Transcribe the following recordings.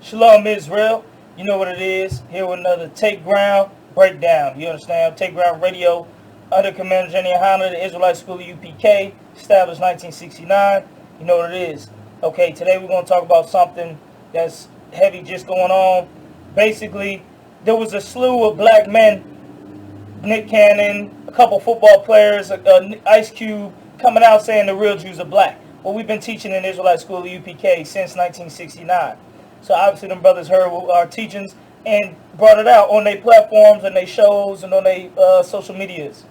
Shalom Israel, you know what it is. Here with another Take Ground breakdown. You understand? Take Ground Radio under Commander GEN.YAHANNA, the Israelite School of UPK, established 1969. You know what it is. Okay, today we're going to talk about something that's heavy just going on. Basically, there was a slew of black men, Nick Cannon, a couple football players, Ice-Cube, coming out saying the real Jews are black. Well, we've been teaching in the Israelite School of UPK since 1969. So obviously them brothers heard our teachings and brought it out on their platforms and their shows and on their social medias.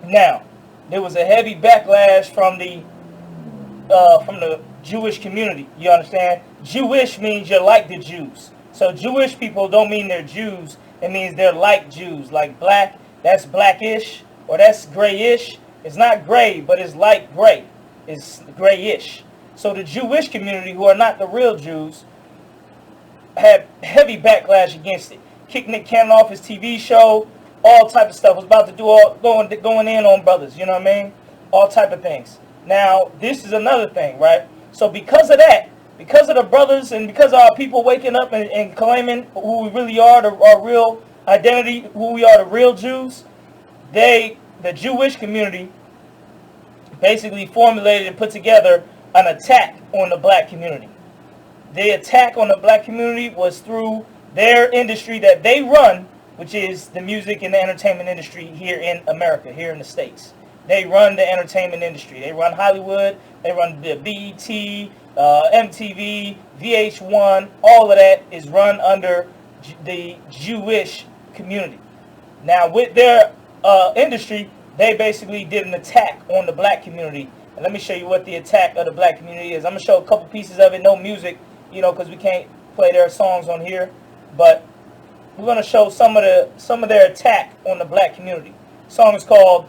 Now, there was a heavy backlash from the Jewish community. You understand? Jewish means you're like the Jews. So Jewish people don't mean they're Jews. It means they're like Jews. Like black, that's blackish or that's grayish. It's not gray, but it's light gray. It's grayish. So the Jewish community, who are not the real Jews, had heavy backlash against it. Kicked Nick Cannon off his TV show, all type of stuff. Was about to do all going in on brothers, you know what I mean? All type of things. Now, this is another thing, right? So because of that, because of the brothers and because of our people waking up and claiming who we really are, our real identity, who we are, the real Jews, the Jewish community basically formulated and put together an attack on the black community. The attack on the black community was through their industry that they run, which is the music and the entertainment industry here in America, here in the States. They run the entertainment industry. They run Hollywood. They run the BET, MTV, VH1. All of that is run under the Jewish community. Now, with their industry, they basically did an attack on the black community. And let me show you what the attack of the black community is. I'm going to show a couple pieces of it. No music, you know, because we can't play their songs on here. But we're going to show some of their attack on the black community. The song is called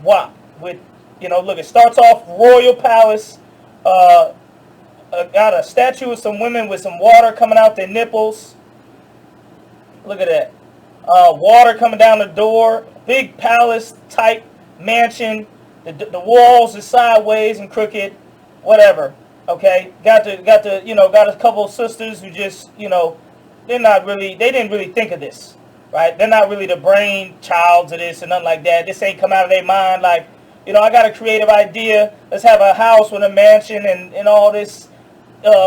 WAP. With, you know, look, it starts off Royal Palace. Got a statue of some women with some water coming out their nipples. Look at that. Water coming down the door. Big palace type mansion. The walls are sideways and crooked, whatever. Okay, got a couple of sisters who just, you know, they didn't really think of this, right? They're not really the brain childs of this and nothing like that. This ain't come out of their mind like, you know, I got a creative idea. Let's have a house with a mansion and all this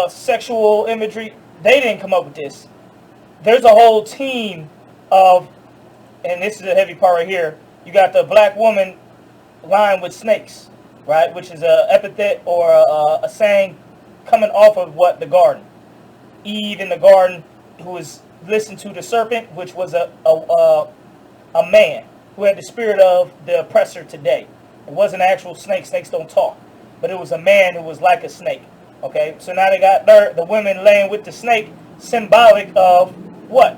sexual imagery. They didn't come up with this. There's a whole team of, and this is a heavy part right here. You got the black woman lined with snakes, right? Which is a epithet or a saying coming off of what? The garden. Eve in the garden, who was listened to the serpent, which was a man who had the spirit of the oppressor today. It wasn't an actual snake. Snakes don't talk. But it was a man who was like a snake. Okay, so now they got the women laying with the snake, symbolic of what?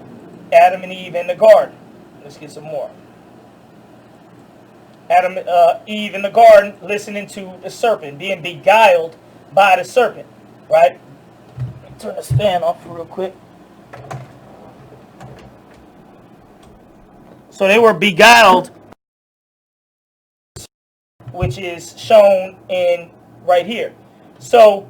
Adam and Eve in the garden. Let's get some more. Eve in the garden listening to the serpent, being beguiled by the serpent, right? Turn this fan off real quick. So they were beguiled, which is shown in right here. So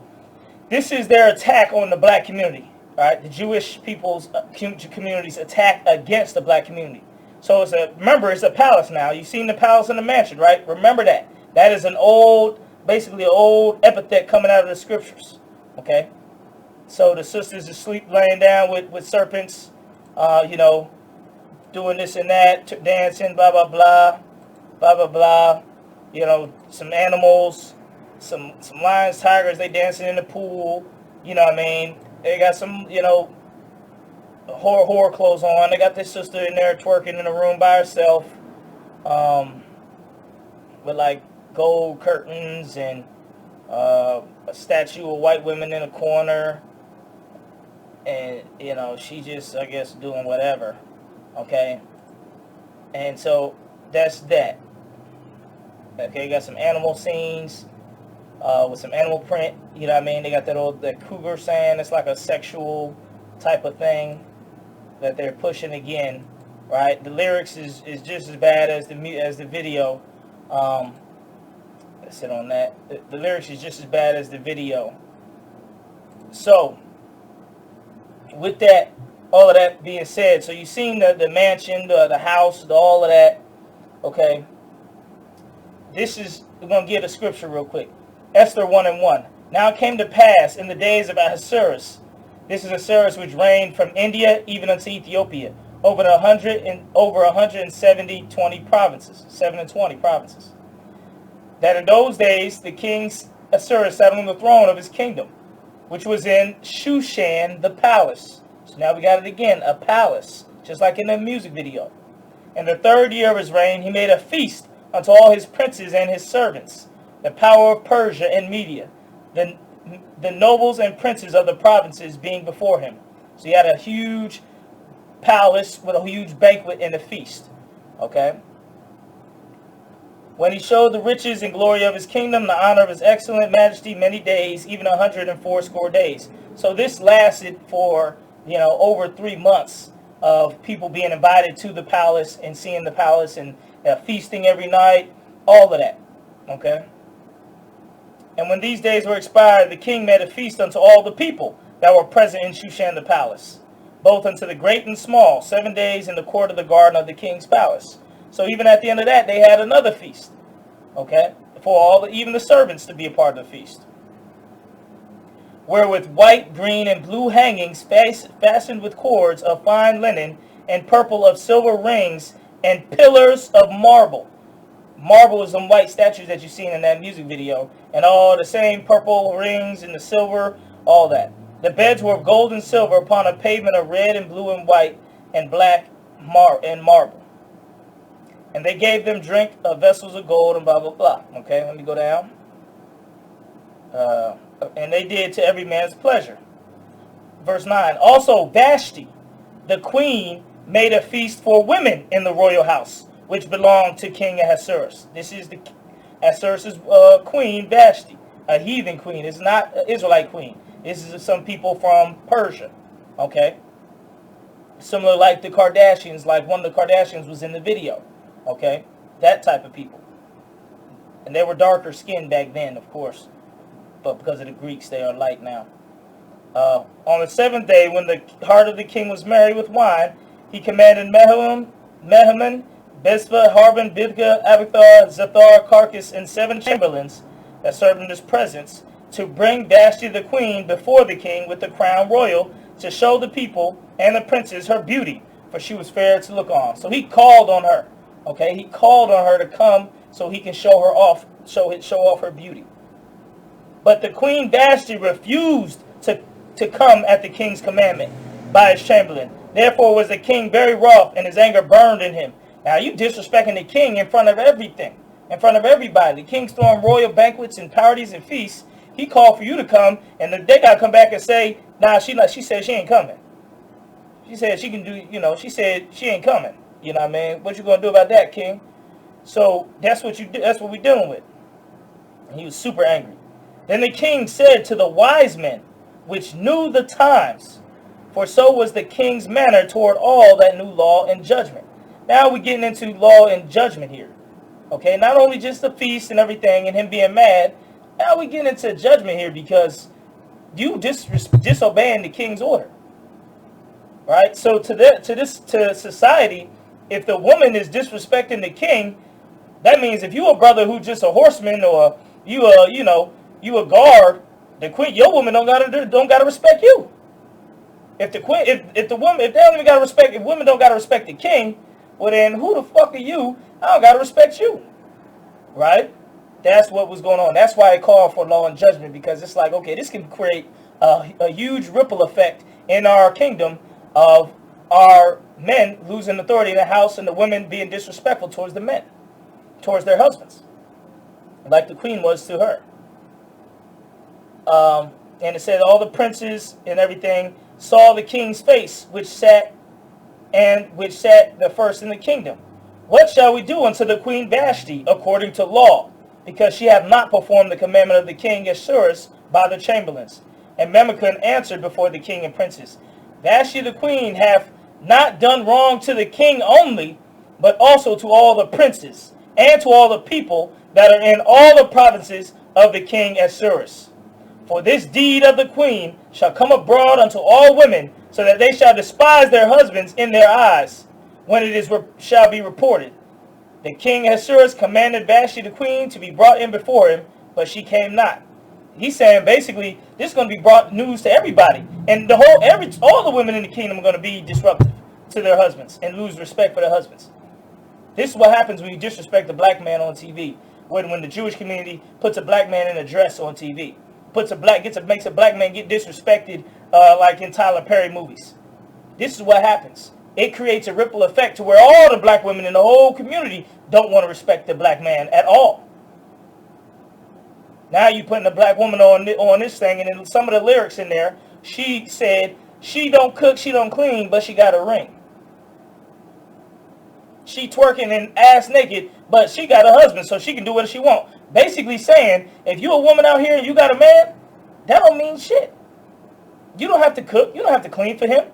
this is their attack on the black community, right? The Jewish people's community's attack against the black community. So remember, it's a palace now. You've seen the palace and the mansion, right? Remember that. That is basically an old epithet coming out of the scriptures, okay? So the sisters asleep, laying down with serpents, you know, doing this and that, dancing, blah, blah, blah, blah, blah, blah. You know, some animals, some lions, tigers, they dancing in the pool, you know what I mean? They got some, you know, horror clothes on. They got this sister in there twerking in a room by herself, with like gold curtains and a statue of white women in a corner, and you know, she just, I guess, doing whatever. Okay, and so that's that. Okay, you got some animal scenes with some animal print, you know what I mean? They got that cougar saying it's like a sexual type of thing that they're pushing again, right? The lyrics is just as bad as the video. Let's sit on that. The lyrics is just as bad as the video. So with that, all of that being said, so you've seen the mansion, the house, all of that. Okay. We're going to give the scripture real quick. Esther 1:1. Now it came to pass in the days of Ahasuerus. This is Ahasuerus which reigned from India even unto Ethiopia, over 170 provinces, 720 provinces. That in those days the king Ahasuerus sat on the throne of his kingdom, which was in Shushan the palace. So now we got it again, a palace, just like in the music video. In the 3rd year of his reign, he made a feast unto all his princes and his servants, the power of Persia and Media, the nobles and princes of the provinces being before him. So he had a huge palace with a huge banquet and a feast. Okay. When he showed the riches and glory of his kingdom, the honor of his excellent majesty, many days, even 180 days. So this lasted for, over 3 months of people being invited to the palace and seeing the palace and feasting every night, all of that. Okay. And when these days were expired, the king made a feast unto all the people that were present in Shushan the palace, both unto the great and small, 7 days in the court of the garden of the king's palace. So even at the end of that, they had another feast, okay, for even the servants to be a part of the feast. Wherewith white, green, and blue hangings fastened with cords of fine linen, and purple of silver rings, and pillars of marble. Marble is some white statues that you've seen in that music video, and all the same purple rings and the silver, all that. The beds were of gold and silver upon a pavement of red and blue and white and black and marble. And they gave them drink of vessels of gold and blah, blah, blah. Okay, let me go down. And they did to every man's pleasure. Verse 9. Also Vashti, the queen, made a feast for women in the royal house, which belonged to King Ahasuerus. This is the Ahasuerus' queen, Vashti, a heathen queen. It's not an Israelite queen. This is some people from Persia. Okay? Similar like the Kardashians, like one of the Kardashians was in the video. Okay? That type of people. And they were darker skinned back then, of course. But because of the Greeks, they are light now. On the 7th day, when the heart of the king was merry with wine, he commanded Mehuman, Bezpah, Harbin, Bidka, Abiathar, Zethar, Carcass, and 7 chamberlains that served in his presence, to bring Vashti the queen before the king with the crown royal, to show the people and the princes her beauty, for she was fair to look on. So he called on her. Okay, he called on her to come so he can show her off, show off her beauty. But the queen Vashti refused to come at the king's commandment by his chamberlain. Therefore was the king very wroth, and his anger burned in him. Now you disrespecting the king in front of everything, in front of everybody. The king's throwing royal banquets and parties and feasts. He called for you to come, and they got to come back and say, nah, she said she ain't coming. She said she can do, she said she ain't coming. You know what I mean? What you going to do about that, king? So that's what we're dealing with. And he was super angry. Then the king said to the wise men, which knew the times, for so was the king's manner toward all that knew law and judgment. Now we're getting into law and judgment here. Okay, not only just the feast and everything and him being mad, now we get into judgment here because you disobeying the king's order. Right? So to society, if the woman is disrespecting the king, that means if you a brother who's just a horseman or you a guard, the queen, your woman don't gotta respect you. If the queen, if they don't even gotta respect, if women don't gotta respect the king, well then who the fuck are you? I don't gotta respect you, right? That's what was going on. That's why I call for law and judgment, because it's like, okay, this can create a huge ripple effect in our kingdom of our men losing authority in the house and the women being disrespectful towards the men, towards their husbands, like the queen was to her. And it said all the princes and everything saw the king's face, which sat the first in the kingdom. What shall we do unto the queen Vashti according to law? Because she hath not performed the commandment of the king Ahasuerus by the chamberlains. And Memucan answered before the king and princes, Vashti the queen hath not done wrong to the king only, but also to all the princes, and to all the people that are in all the provinces of the king Ahasuerus. For this deed of the queen shall come abroad unto all women so that they shall despise their husbands in their eyes, when it is shall be reported. The king Ahasuerus commanded Vashti the queen to be brought in before him, but she came not. He's saying basically this is going to be brought news to everybody, and all the women in the kingdom are going to be disruptive to their husbands and lose respect for their husbands. This is what happens when you disrespect a black man on TV. When the Jewish community puts a black man in a dress on TV, makes a black man get disrespected, like in Tyler Perry movies. This is what happens. It creates a ripple effect to where all the black women in the whole community don't want to respect the black man at all. Now you putting a black woman on this thing, and in some of the lyrics in there, she said she don't cook, she don't clean, but she got a ring. She twerking and ass naked, but she got a husband, so she can do what she want. Basically saying, if you a woman out here and you got a man, that don't mean shit. You don't have to cook. You don't have to clean for him.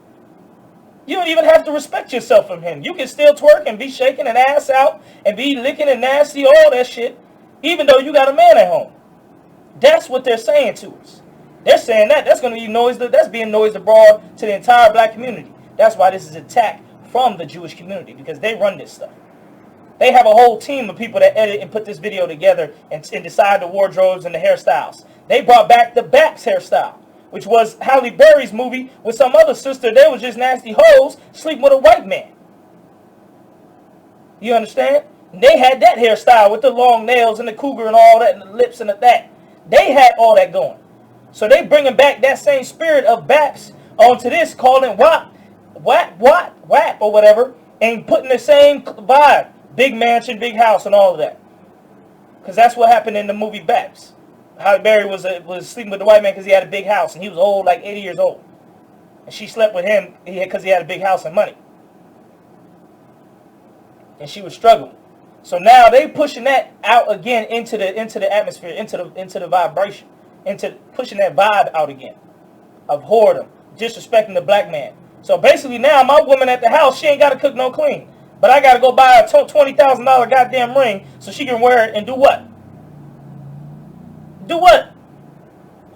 You don't even have to respect yourself from him. You can still twerk and be shaking an ass out and be licking and nasty, all that shit, even though you got a man at home. That's what they're saying to us. They're saying that's going to be noised. That's being noised abroad to the entire black community. That's why this is an attack from the Jewish community, because they run this stuff. They have a whole team of people that edit and put this video together and decide the wardrobes and the hairstyles. They brought back the Baps hairstyle, which was Halle Berry's movie with some other sister. They was just nasty hoes sleeping with a white man. You understand? They had that hairstyle with the long nails and the cougar and all that and the lips and that. They had all that going. So they bringing back that same spirit of Baps onto this, calling WAP or whatever, and putting the same vibe. Big mansion, big house, and all of that. Because that's what happened in the movie Baps. Halle Berry was sleeping with the white man because he had a big house, and he was old, like 80 years old. And she slept with him because he had a big house and money. And she was struggling. So now they pushing that out again into the atmosphere, into the vibration, into pushing that vibe out again of whoredom, disrespecting the black man. So basically now my woman at the house, she ain't got to cook no clean. But I got to go buy a $20,000 goddamn ring so she can wear it and do what? Do what?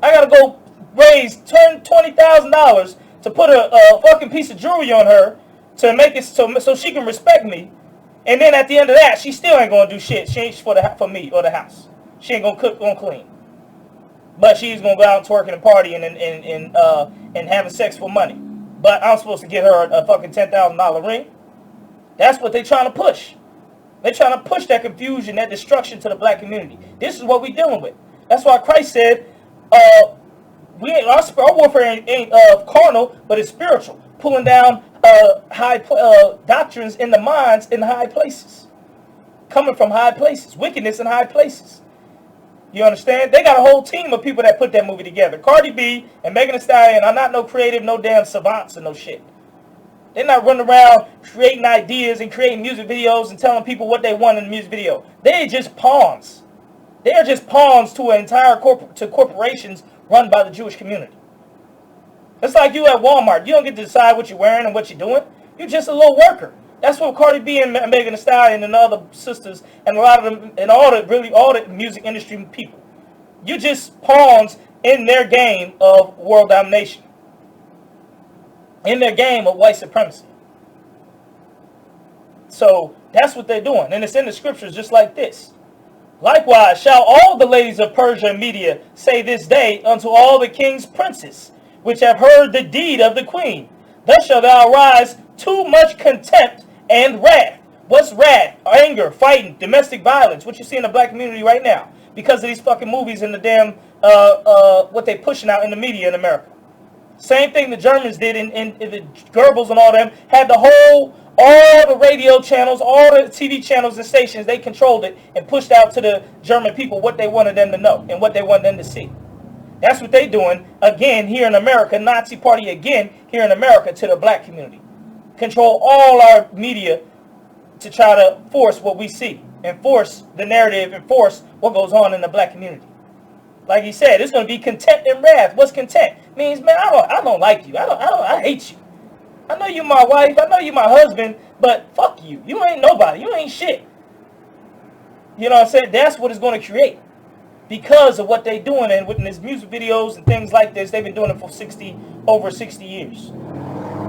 I got to go raise $20,000 to put a fucking piece of jewelry on her to make it so she can respect me. And then at the end of that, she still ain't going to do shit. She ain't for me or the house. She ain't going to cook, going to clean. But she's going to go out and twerking and partying and having sex for money. But I'm supposed to get her a fucking $10,000 ring. That's what they're trying to push. They're trying to push that confusion, that destruction to the black community. This is what we're dealing with. That's why Christ said, our warfare ain't carnal, but it's spiritual. Pulling down high doctrines in the minds in high places. Coming from high places. Wickedness in high places. You understand? They got a whole team of people that put that movie together. Cardi B and Megan Thee Stallion are not no creative, no damn savants and no shit. They're not running around creating ideas and creating music videos and telling people what they want in the music video. They're just pawns. They're just pawns to an entire corporations run by the Jewish community. It's like you at Walmart. You don't get to decide what you're wearing and what you're doing. You're just a little worker. That's what Cardi B and Megan Thee Stallion and the other sisters and a lot of them and all the music industry people. You're just pawns in their game of world domination. In their game of white supremacy. So that's what they're doing. And it's in the scriptures just like this. Likewise shall all the ladies of Persia and Media say this day unto all the king's princes, which have heard the deed of the queen. Thus shall thou arise too much contempt and wrath. What's wrath? Anger, fighting, domestic violence. What you see in the black community right now. Because of these fucking movies and the damn, what they pushing out in the media in America. Same thing the Germans did in the Goebbels and all them. Had all the radio channels, all the TV channels and stations, they controlled it and pushed out to the German people what they wanted them to know and what they wanted them to see. That's what they doing again here in America. Nazi party again here in America to the black community. Control all our media to try to force what we see. Enforce the narrative, enforce what goes on in the black community. Like he said, it's going to be contempt and wrath. What's contempt? Means, man, I don't like you. I hate you. I know you my wife. I know you my husband. But fuck you. You ain't nobody. You ain't shit. You know what I'm saying? That's what it's going to create. because of what they're doing. And with these music videos and things like this, they've been doing it for over 60 years.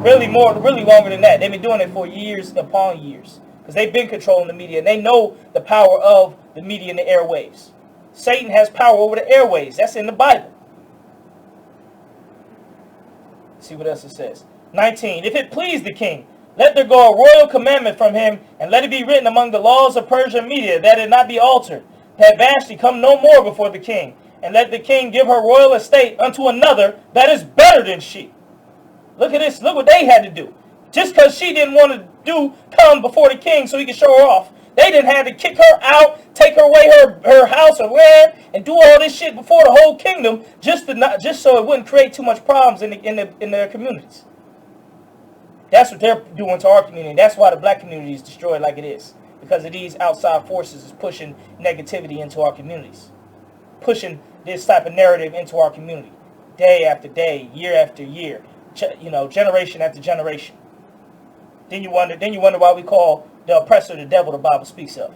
Really longer than that. They've been doing it for years upon years. Because they've been controlling the media. And they know the power of the media and the airwaves. Satan has power over the airwaves. That's in the Bible. See what else it says. 19. If it please the king, let there go a royal commandment from him, and let it be written among the laws of Persia and Media, that it not be altered, that Vashti come no more before the king, and let the king give her royal estate unto another that is better than she. Look at this. Look what they had to do. Just because she didn't want to come before the king so he could show her off. They didn't have to kick her out, take her away her house or land, and do all this shit before the whole kingdom, just so it wouldn't create too much problems in their communities. That's what they're doing to our community. That's why the black community is destroyed like it is, because of these outside forces is pushing negativity into our communities, pushing this type of narrative into our community, day after day, year after year, generation after generation. Then you wonder why we call the oppressor the devil the Bible speaks of.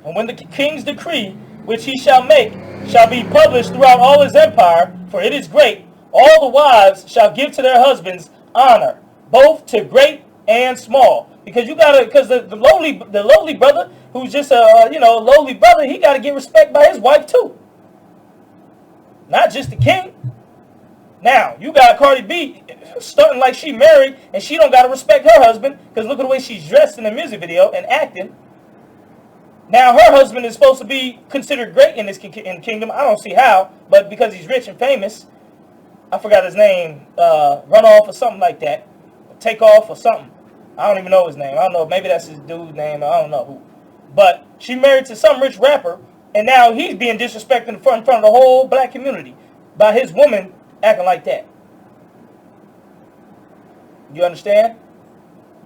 And when the king's decree, which he shall make, shall be published throughout all his empire, for it is great, all the wives shall give to their husbands honor, both to great and small. Because the lowly brother, who's just a lowly brother, he gotta get respect by his wife too. Not just the king. Now, you got Cardi B stunting like she married, and she don't got to respect her husband, because look at the way she's dressed in the music video and acting. Now, her husband is supposed to be considered great in this kingdom. I don't see how, but because he's rich and famous, I forgot his name, Runoff or something like that, Takeoff or something. I don't even know his name. I don't know, maybe that's his dude's name. I don't know who. But she married to some rich rapper, and now he's being disrespected in front of the whole black community by his woman acting like that. You understand?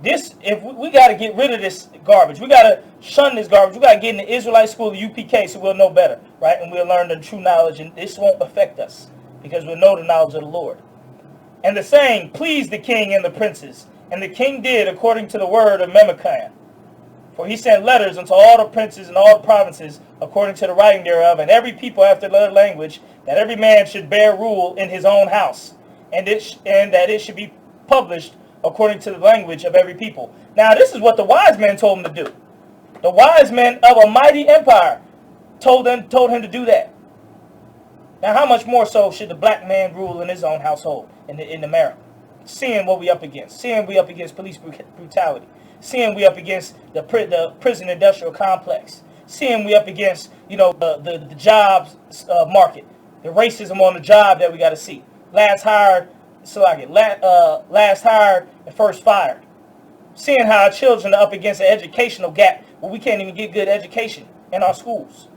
If we got to get rid of this garbage. We got to shun this garbage. We got to get in the Israelite school, the UPK, so we'll know better, right? And we'll learn the true knowledge, and this won't affect us because we'll know the knowledge of the Lord. And the saying pleased the king and the princes, and the king did according to the word of Memucan. For he sent letters unto all the princes and all the provinces according to the writing thereof, and every people after their language, that every man should bear rule in his own house, and that it should be published according to the language of every people. Now this is what the wise men told him to do. The wise men of a mighty empire told him to do that. Now how much more so should the black man rule in his own household in America? Seeing what we up against. Seeing we up against police brutality. Seeing we up against the prison industrial complex. Seeing we up against, the jobs market. The racism on the job that we got to see. Last hired and first fired. Seeing how our children are up against an educational gap where we can't even get good education in our schools.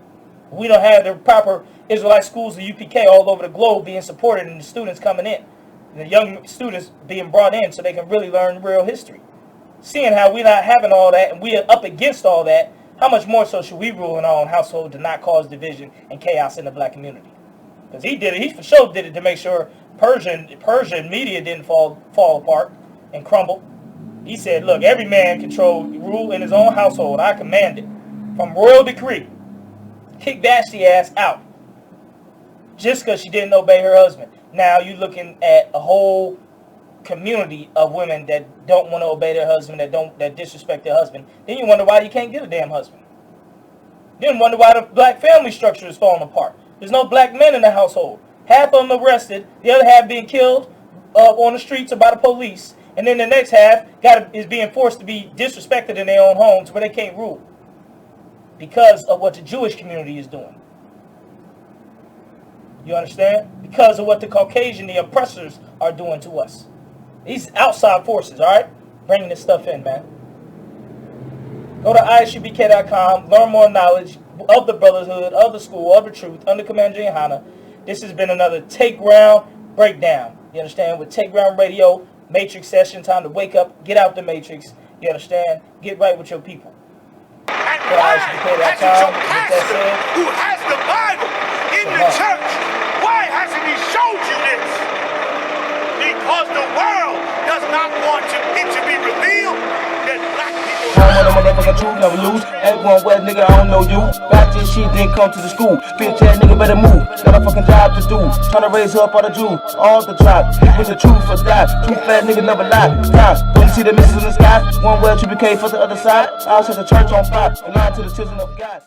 We don't have the proper Israelite schools, the UPK, all over the globe being supported and the students coming in. And the young students being brought in so they can really learn real history. Seeing how we're not having all that and we are up against all that, how much more so should we rule in our own household to not cause division and chaos in the black community? Because he did it. He for sure did it to make sure Persian media didn't fall apart and crumble. He said, look, every man rule in his own household. I command it from royal decree. Kick Vashti ass out. Just because she didn't obey her husband. Now you're looking at a whole community of women that don't want to obey their husband, that disrespect their husband. Then you wonder why you can't get a damn husband. Then you wonder why the black family structure is falling apart. There's no black men in the household. Half of them arrested, the other half being killed on the streets or by the police, and then the next half is being forced to be disrespected in their own homes where they can't rule because of what the Jewish community is doing. You understand? Because of what the Caucasian, the oppressors, are doing to us. These outside forces, all right? Bringing this stuff in, man. Go to ISUPK.com, learn more knowledge of the brotherhood, of the school, of the truth, under Command GEN.YAHANNA. This has been another Take Ground Breakdown. You understand? With Take Ground Radio, Matrix session, time to wake up, get out the Matrix. You understand? Get right with your people. And why hasn't your pastor, who has the Bible in the church, why hasn't he showed you this? Because the world does not want it to be revealed that black people motherfucking truth, never lose. Ain't one west, nigga, I don't know you. Got this shit, then come to the school. Bitch ass nigga better move. Got a fucking job to do. Tryna raise up all the Jews, all the tribes. With the truth or die. True fat nigga never lie. Time. When you see the misses in the sky, one well, 2PK for the other side. I'll set the church on fire. And lie to the children of God.